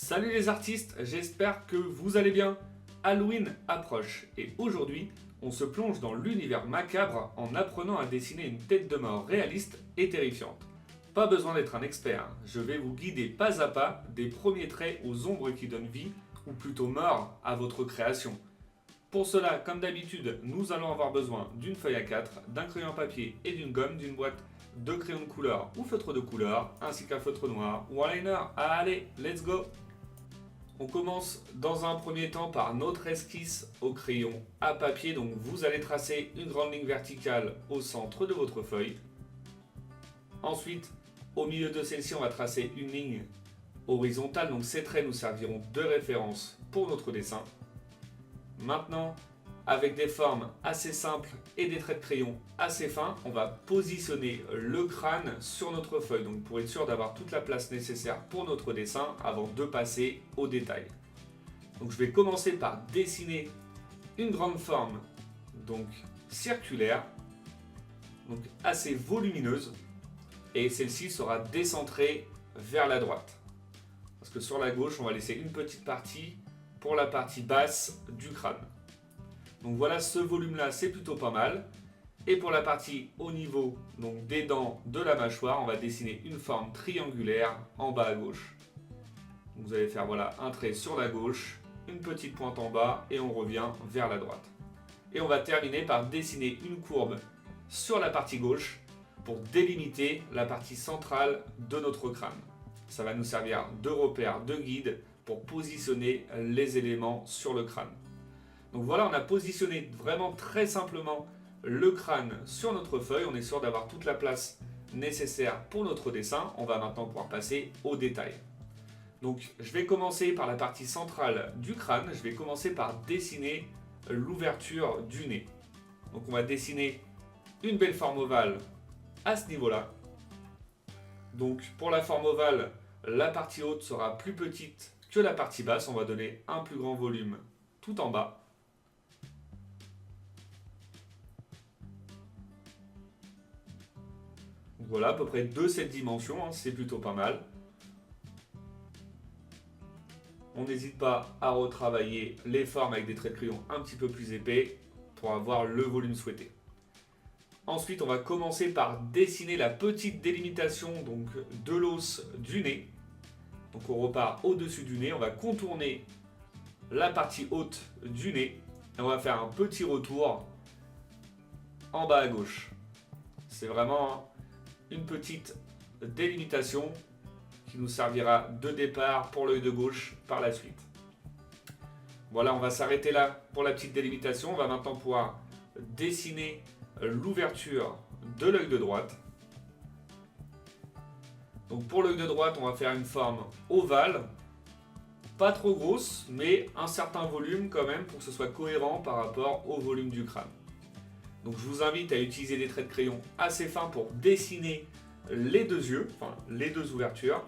Salut les artistes, j'espère que vous allez bien. Halloween approche et aujourd'hui, on se plonge dans l'univers macabre en apprenant à dessiner une tête de mort réaliste et terrifiante. Pas besoin d'être un expert, je vais vous guider pas à pas des premiers traits aux ombres qui donnent vie, ou plutôt mort, à votre création. Pour cela, comme d'habitude, nous allons avoir besoin d'une feuille A4, d'un crayon papier et d'une gomme, d'une boîte de crayons de couleur ou feutre de couleur, ainsi qu'un feutre noir ou un liner. Allez, let's go! On commence dans un premier temps par notre esquisse au crayon à papier. Donc vous allez tracer une grande ligne verticale au centre de votre feuille. Ensuite, au milieu de celle-ci, on va tracer une ligne horizontale. Donc ces traits nous serviront de référence pour notre dessin. Maintenant, avec des formes assez simples et des traits de crayon assez fins, on va positionner le crâne sur notre feuille, donc pour être sûr d'avoir toute la place nécessaire pour notre dessin avant de passer au détail. Donc je vais commencer par dessiner une grande forme, donc circulaire, donc assez volumineuse, et celle-ci sera décentrée vers la droite. Parce que sur la gauche, on va laisser une petite partie pour la partie basse du crâne. Donc voilà, ce volume-là, c'est plutôt pas mal. Et pour la partie au niveau donc des dents de la mâchoire, on va dessiner une forme triangulaire en bas à gauche. Donc vous allez faire voilà, un trait sur la gauche, une petite pointe en bas et on revient vers la droite. Et on va terminer par dessiner une courbe sur la partie gauche pour délimiter la partie centrale de notre crâne. Ça va nous servir de repère, de guide pour positionner les éléments sur le crâne. Donc voilà, on a positionné vraiment très simplement le crâne sur notre feuille. On est sûr d'avoir toute la place nécessaire pour notre dessin. On va maintenant pouvoir passer au détail. Donc je vais commencer par la partie centrale du crâne. Je vais commencer par dessiner l'ouverture du nez. Donc on va dessiner une belle forme ovale à ce niveau-là. Donc pour la forme ovale, la partie haute sera plus petite que la partie basse. On va donner un plus grand volume tout en bas. Voilà, à peu près de cette dimension, hein, c'est plutôt pas mal. On n'hésite pas à retravailler les formes avec des traits de crayon un petit peu plus épais pour avoir le volume souhaité. Ensuite, on va commencer par dessiner la petite délimitation donc, de l'os du nez. Donc on repart au-dessus du nez, on va contourner la partie haute du nez et on va faire un petit retour en bas à gauche. C'est vraiment une petite délimitation qui nous servira de départ pour l'œil de gauche par la suite. Voilà, on va s'arrêter là pour la petite délimitation. On va maintenant pouvoir dessiner l'ouverture de l'œil de droite. Donc pour l'œil de droite, on va faire une forme ovale, pas trop grosse, mais un certain volume quand même pour que ce soit cohérent par rapport au volume du crâne. Donc je vous invite à utiliser des traits de crayon assez fins pour dessiner les deux yeux, enfin les deux ouvertures.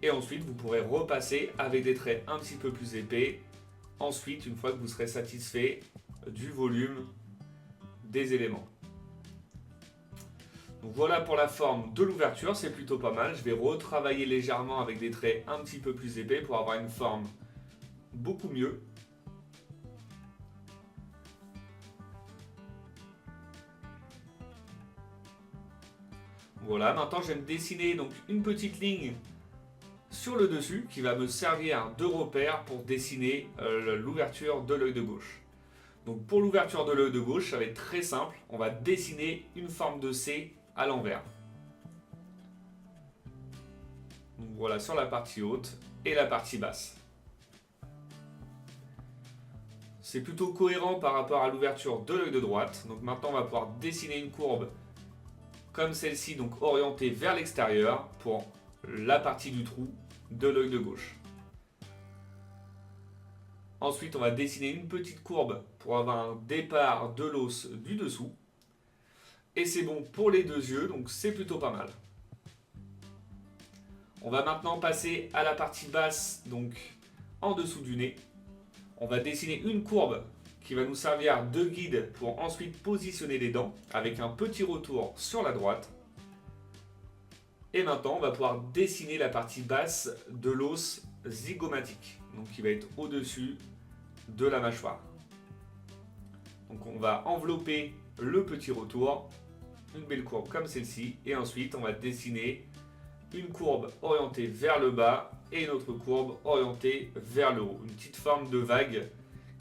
Et ensuite vous pourrez repasser avec des traits un petit peu plus épais. Ensuite, une fois que vous serez satisfait du volume des éléments. Donc voilà pour la forme de l'ouverture, c'est plutôt pas mal. Je vais retravailler légèrement avec des traits un petit peu plus épais pour avoir une forme beaucoup mieux. Voilà, maintenant je vais me dessiner donc une petite ligne sur le dessus qui va me servir de repère pour dessiner l'ouverture de l'œil de gauche. Donc pour l'ouverture de l'œil de gauche, ça va être très simple. On va dessiner une forme de C à l'envers. Donc voilà, sur la partie haute et la partie basse. C'est plutôt cohérent par rapport à l'ouverture de l'œil de droite. Donc maintenant, on va pouvoir dessiner une courbe comme celle-ci, donc orientée vers l'extérieur pour la partie du trou de l'œil de gauche. Ensuite, on va dessiner une petite courbe pour avoir un départ de l'os du dessous. Et c'est bon pour les deux yeux, donc c'est plutôt pas mal. On va maintenant passer à la partie basse, donc en dessous du nez. On va dessiner une courbe qui va nous servir de guide pour ensuite positionner les dents avec un petit retour sur la droite. Et maintenant, on va pouvoir dessiner la partie basse de l'os zygomatique, donc qui va être au-dessus de la mâchoire. Donc on va envelopper le petit retour, une belle courbe comme celle-ci, et ensuite on va dessiner une courbe orientée vers le bas et une autre courbe orientée vers le haut. Une petite forme de vague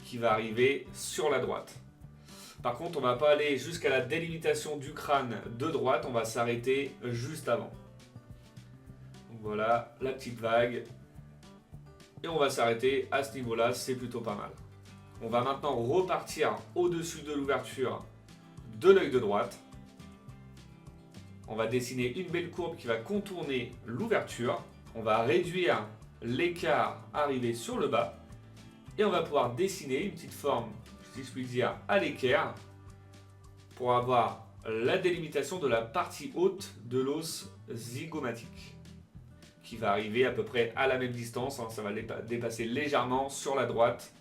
qui va arriver sur la droite. Par contre, on ne va pas aller jusqu'à la délimitation du crâne de droite, on va s'arrêter juste avant. Donc voilà la petite vague. Et on va s'arrêter à ce niveau-là, c'est plutôt pas mal. On va maintenant repartir au-dessus de l'ouverture de l'œil de droite. On va dessiner une belle courbe qui va contourner l'ouverture. On va réduire l'écart arrivé sur le bas. Et on va pouvoir dessiner une petite forme, si je puis dire, à l'équerre pour avoir la délimitation de la partie haute de l'os zygomatique qui va arriver à peu près à la même distance. Ça va dépasser légèrement sur la droite.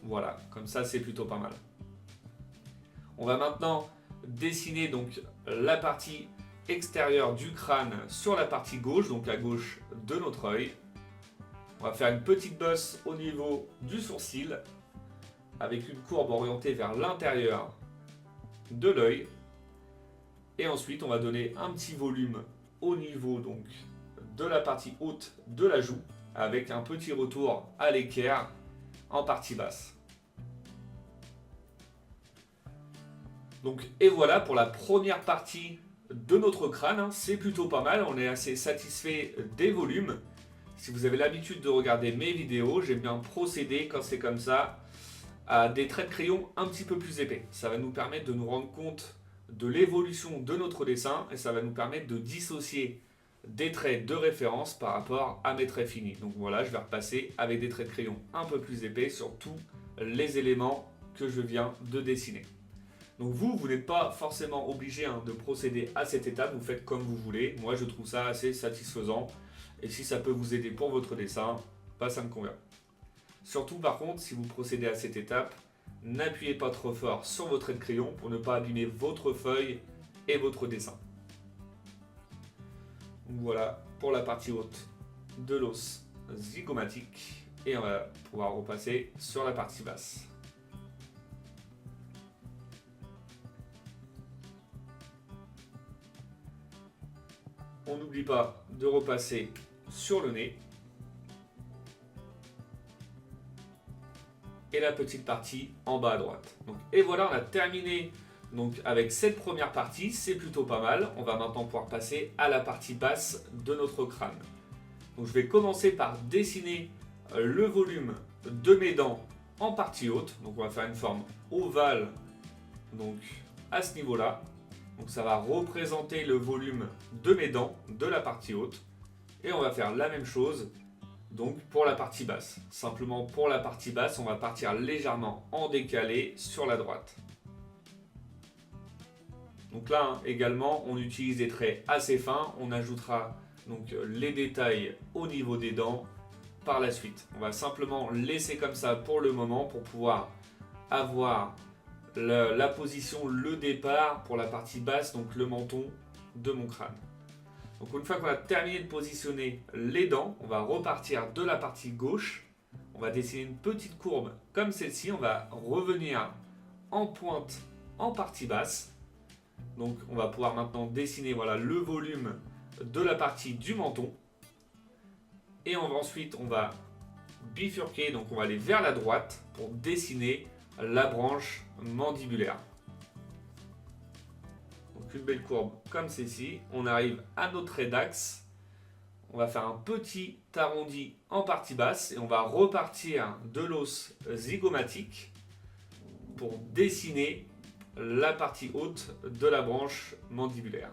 Voilà, comme ça c'est plutôt pas mal. On va maintenant dessiner donc la partie extérieure du crâne sur la partie gauche, donc à gauche de notre œil. On va faire une petite bosse au niveau du sourcil avec une courbe orientée vers l'intérieur de l'œil. Et ensuite, on va donner un petit volume au niveau donc de la partie haute de la joue avec un petit retour à l'équerre en partie basse. Donc, et voilà pour la première partie de notre crâne. C'est plutôt pas mal, on est assez satisfait des volumes. Si vous avez l'habitude de regarder mes vidéos, j'aime bien procéder quand c'est comme ça à des traits de crayon un petit peu plus épais. Ça va nous permettre de nous rendre compte de l'évolution de notre dessin et ça va nous permettre de dissocier des traits de référence par rapport à mes traits finis. Donc voilà, je vais repasser avec des traits de crayon un peu plus épais sur tous les éléments que je viens de dessiner. Donc vous n'êtes pas forcément obligé de procéder à cette étape, vous faites comme vous voulez. Moi je trouve ça assez satisfaisant et si ça peut vous aider pour votre dessin, ça me convient. Surtout par contre, si vous procédez à cette étape, n'appuyez pas trop fort sur vos traits de crayon pour ne pas abîmer votre feuille et votre dessin. Donc voilà pour la partie haute de l'os zygomatique et on va pouvoir repasser sur la partie basse. On n'oublie pas de repasser sur le nez. Et la petite partie en bas à droite. Donc, et voilà, on a terminé donc, avec cette première partie, c'est plutôt pas mal. On va maintenant pouvoir passer à la partie basse de notre crâne. Donc, je vais commencer par dessiner le volume de mes dents en partie haute. Donc on va faire une forme ovale donc, à ce niveau-là. Donc ça va représenter le volume de mes dents de la partie haute. Et on va faire la même chose donc pour la partie basse. Simplement pour la partie basse, on va partir légèrement en décalé sur la droite. Donc là également, on utilise des traits assez fins. On ajoutera donc les détails au niveau des dents par la suite. On va simplement laisser comme ça pour le moment pour pouvoir avoir la position, le départ pour la partie basse, donc le menton de mon crâne. Donc une fois qu'on a terminé de positionner les dents, on va repartir de la partie gauche. On va dessiner une petite courbe comme celle-ci. On va revenir en pointe en partie basse. Donc on va pouvoir maintenant dessiner voilà, le volume de la partie du menton. Et ensuite on va bifurquer, donc on va aller vers la droite pour dessiner la branche mandibulaire. Donc une belle courbe comme celle-ci. On arrive à notre trait d'axe. On va faire un petit arrondi en partie basse et on va repartir de l'os zygomatique pour dessiner la partie haute de la branche mandibulaire.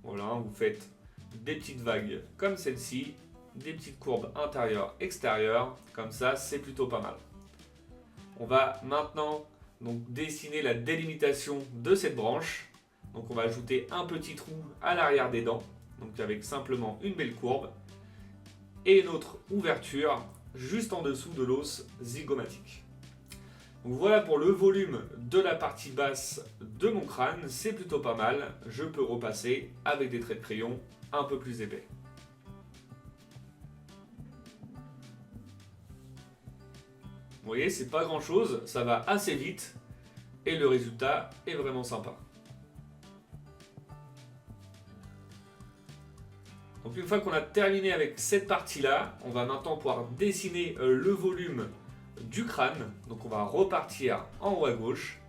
Voilà, vous faites des petites vagues comme celle-ci, des petites courbes intérieures, extérieures, comme ça c'est plutôt pas mal. On va maintenant donc dessiner la délimitation de cette branche. Donc on va ajouter un petit trou à l'arrière des dents, donc avec simplement une belle courbe, et une autre ouverture juste en dessous de l'os zygomatique. Donc voilà pour le volume de la partie basse de mon crâne, c'est plutôt pas mal. Je peux repasser avec des traits de crayon un peu plus épais. Vous voyez, c'est pas grand chose, ça va assez vite et le résultat est vraiment sympa. Donc une fois qu'on a terminé avec cette partie-là, on va maintenant pouvoir dessiner le volume du crâne. Donc on va repartir en haut à gauche.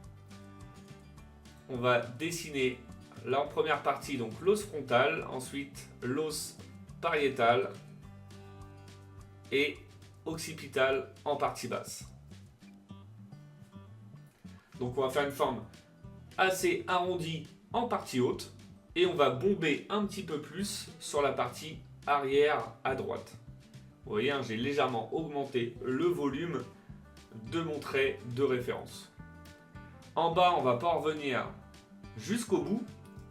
On va dessiner là en première partie donc l'os frontal, ensuite l'os pariétal et occipital en partie basse. Donc on va faire une forme assez arrondie en partie haute et on va bomber un petit peu plus sur la partie arrière à droite. Vous voyez, hein, j'ai légèrement augmenté le volume de mon trait de référence. En bas, on ne va pas revenir jusqu'au bout.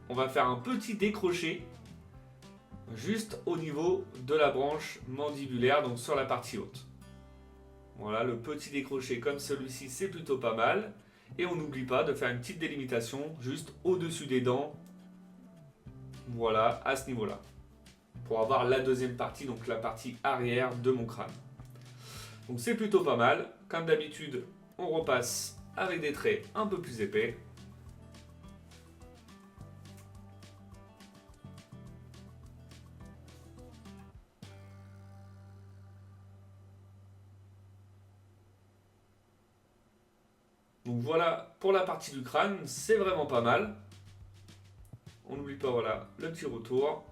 On va faire un petit décroché juste au niveau de la branche mandibulaire, donc sur la partie haute. Voilà, le petit décroché comme celui-ci, c'est plutôt pas mal. Et on n'oublie pas de faire une petite délimitation juste au-dessus des dents. Voilà, à ce niveau-là. Pour avoir la deuxième partie, donc la partie arrière de mon crâne. Donc c'est plutôt pas mal. Comme d'habitude, on repasse avec des traits un peu plus épais. Donc voilà pour la partie du crâne, c'est vraiment pas mal. On n'oublie pas, voilà, le petit retour.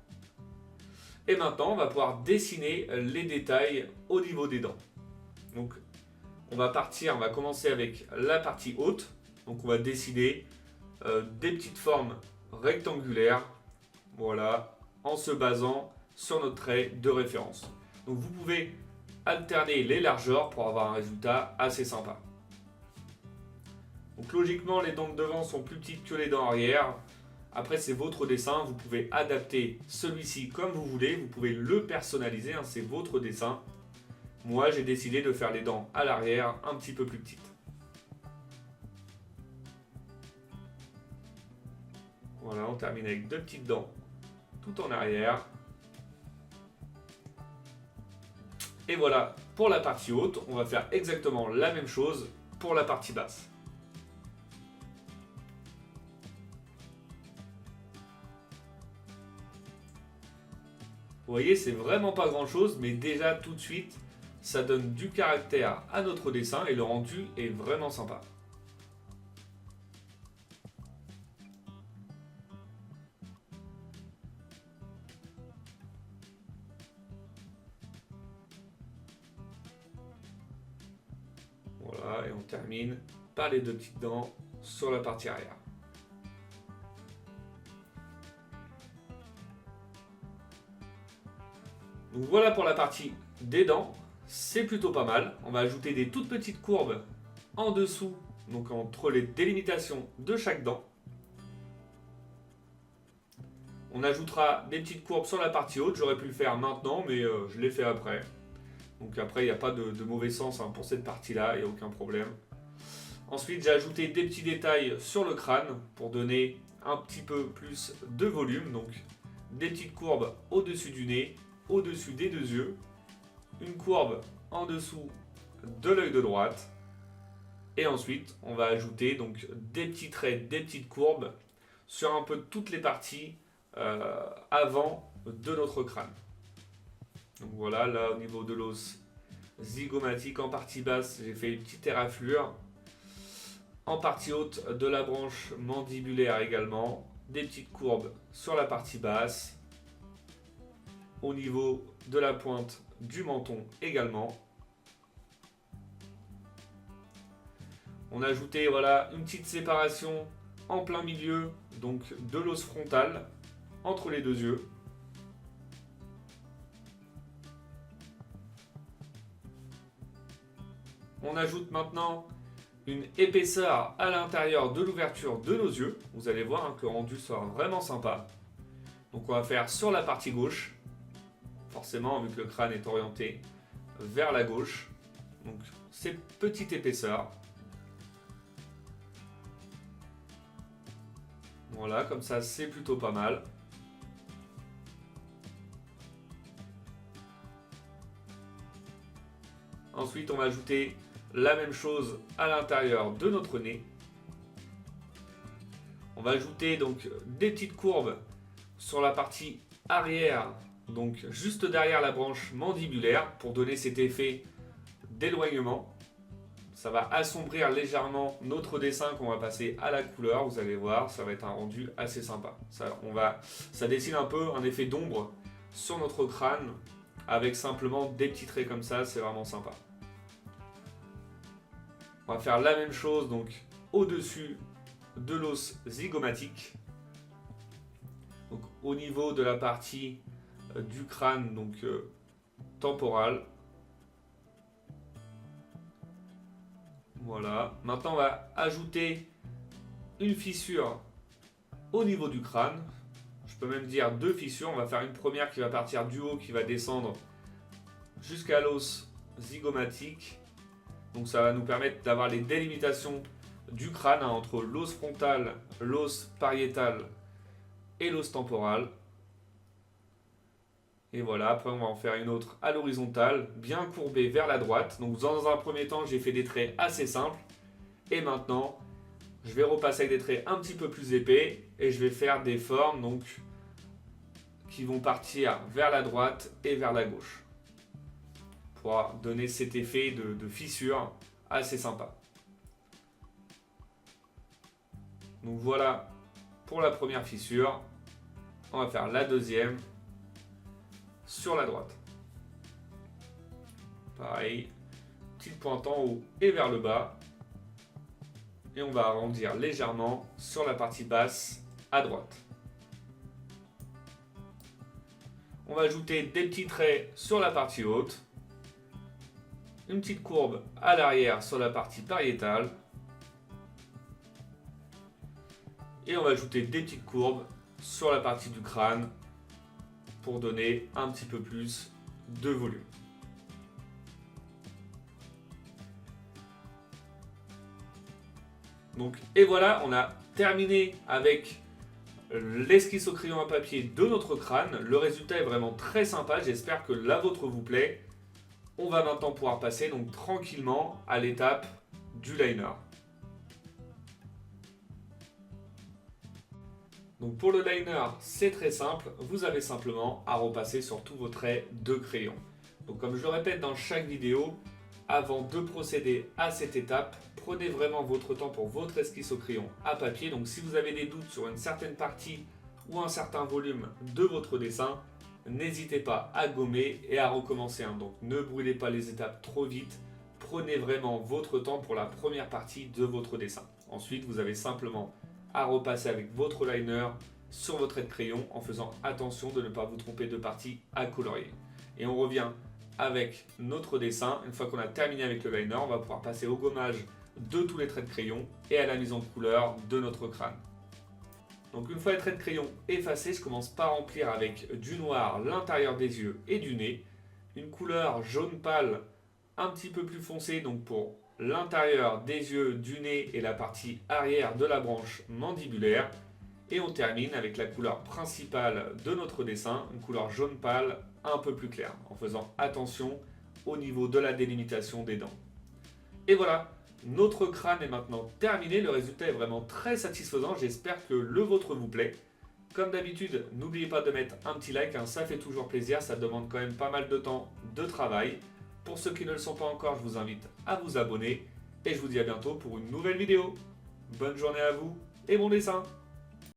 Et maintenant, on va pouvoir dessiner les détails au niveau des dents. Donc on va commencer avec la partie haute. Donc on va dessiner des petites formes rectangulaires, voilà, en se basant sur notre trait de référence. Donc vous pouvez alterner les largeurs pour avoir un résultat assez sympa. Donc logiquement, les dents de devant sont plus petites que les dents arrière. Après, c'est votre dessin, vous pouvez adapter celui-ci comme vous voulez, vous pouvez le personnaliser, hein, c'est votre dessin. Moi, j'ai décidé de faire les dents à l'arrière un petit peu plus petites. Voilà, on termine avec deux petites dents tout en arrière. Et voilà, pour la partie haute, on va faire exactement la même chose pour la partie basse. Vous voyez, c'est vraiment pas grand chose, mais déjà tout de suite, ça donne du caractère à notre dessin et le rendu est vraiment sympa. Voilà, et on termine par les deux petites dents sur la partie arrière. Donc voilà pour la partie des dents, c'est plutôt pas mal. On va ajouter des toutes petites courbes en dessous, donc entre les délimitations de chaque dent. On ajoutera des petites courbes sur la partie haute, j'aurais pu le faire maintenant, mais je l'ai fait après. Donc après, il n'y a pas de mauvais sens hein, pour cette partie-là, il n'y a aucun problème. Ensuite, j'ai ajouté des petits détails sur le crâne pour donner un petit peu plus de volume. Donc des petites courbes au-dessus du nez, au-dessus des deux yeux, une courbe en dessous de l'œil de droite et ensuite on va ajouter donc des petits traits, des petites courbes sur un peu toutes les parties avant de notre crâne. Donc voilà, là au niveau de l'os zygomatique en partie basse, j'ai fait une petite éraflure. En partie haute de la branche mandibulaire également, des petites courbes sur la partie basse. Au niveau de la pointe du menton également. On a ajouté voilà, une petite séparation en plein milieu donc de l'os frontal entre les deux yeux. On ajoute maintenant une épaisseur à l'intérieur de l'ouverture de nos yeux. Vous allez voir hein, que le rendu sera vraiment sympa. Donc on va faire sur la partie gauche. Forcément, vu que le crâne est orienté vers la gauche. Donc, cette petite épaisseur. Voilà, comme ça, c'est plutôt pas mal. Ensuite, on va ajouter la même chose à l'intérieur de notre nez. On va ajouter donc des petites courbes sur la partie arrière, donc juste derrière la branche mandibulaire pour donner cet effet d'éloignement. Ça va assombrir légèrement notre dessin qu'on va passer à la couleur. Vous allez voir, ça va être un rendu assez sympa. Ça dessine un peu un effet d'ombre sur notre crâne avec simplement des petits traits comme ça. C'est vraiment sympa. On va faire la même chose donc au-dessus de l'os zygomatique. Donc au niveau de la partie du crâne donc temporal. Voilà. Maintenant, on va ajouter une fissure au niveau du crâne. Je peux même dire 2 fissures. On va faire une première qui va partir du haut, qui va descendre jusqu'à l'os zygomatique. Donc ça va nous permettre d'avoir les délimitations du crâne entre l'os frontal, l'os pariétal et l'os temporal. Et voilà, après on va en faire une autre à l'horizontale, bien courbée vers la droite. Donc dans un premier temps, j'ai fait des traits assez simples. Et maintenant, je vais repasser avec des traits un petit peu plus épais. Et je vais faire des formes donc, qui vont partir vers la droite et vers la gauche. Pour donner cet effet de fissure assez sympa. Donc voilà pour la première fissure. On va faire la deuxième. Sur la droite. Pareil, petite pointe en haut et vers le bas. Et on va arrondir légèrement sur la partie basse à droite. On va ajouter des petits traits sur la partie haute. Une petite courbe à l'arrière sur la partie pariétale. Et on va ajouter des petites courbes sur la partie du crâne pour donner un petit peu plus de volume. Donc, et voilà, on a terminé avec l'esquisse au crayon à papier de notre crâne. Le résultat est vraiment très sympa, j'espère que la vôtre vous plaît. On va maintenant pouvoir passer donc tranquillement à l'étape du liner. Donc pour le liner, c'est très simple, vous avez simplement à repasser sur tous vos traits de crayon. Donc comme je le répète dans chaque vidéo, avant de procéder à cette étape, prenez vraiment votre temps pour votre esquisse au crayon à papier. Donc si vous avez des doutes sur une certaine partie ou un certain volume de votre dessin, n'hésitez pas à gommer et à recommencer. Donc ne brûlez pas les étapes trop vite, prenez vraiment votre temps pour la première partie de votre dessin. Ensuite, vous avez simplement à repasser avec votre liner sur votre trait de crayon en faisant attention de ne pas vous tromper de partie à colorier. Et on revient avec notre dessin. Une fois qu'on a terminé avec le liner, on va pouvoir passer au gommage de tous les traits de crayon et à la mise en couleur de notre crâne. Donc une fois les traits de crayon effacés, je commence par remplir avec du noir l'intérieur des yeux et du nez. Une couleur jaune pâle un petit peu plus foncée donc pour l'intérieur des yeux, du nez et la partie arrière de la branche mandibulaire. Et on termine avec la couleur principale de notre dessin, une couleur jaune pâle un peu plus claire, en faisant attention au niveau de la délimitation des dents. Et voilà, notre crâne est maintenant terminé, le résultat est vraiment très satisfaisant, j'espère que le vôtre vous plaît. Comme d'habitude, n'oubliez pas de mettre un petit like, ça fait toujours plaisir, ça demande quand même pas mal de temps de travail. Pour ceux qui ne le sont pas encore, je vous invite à vous abonner et je vous dis à bientôt pour une nouvelle vidéo. Bonne journée à vous et bon dessin!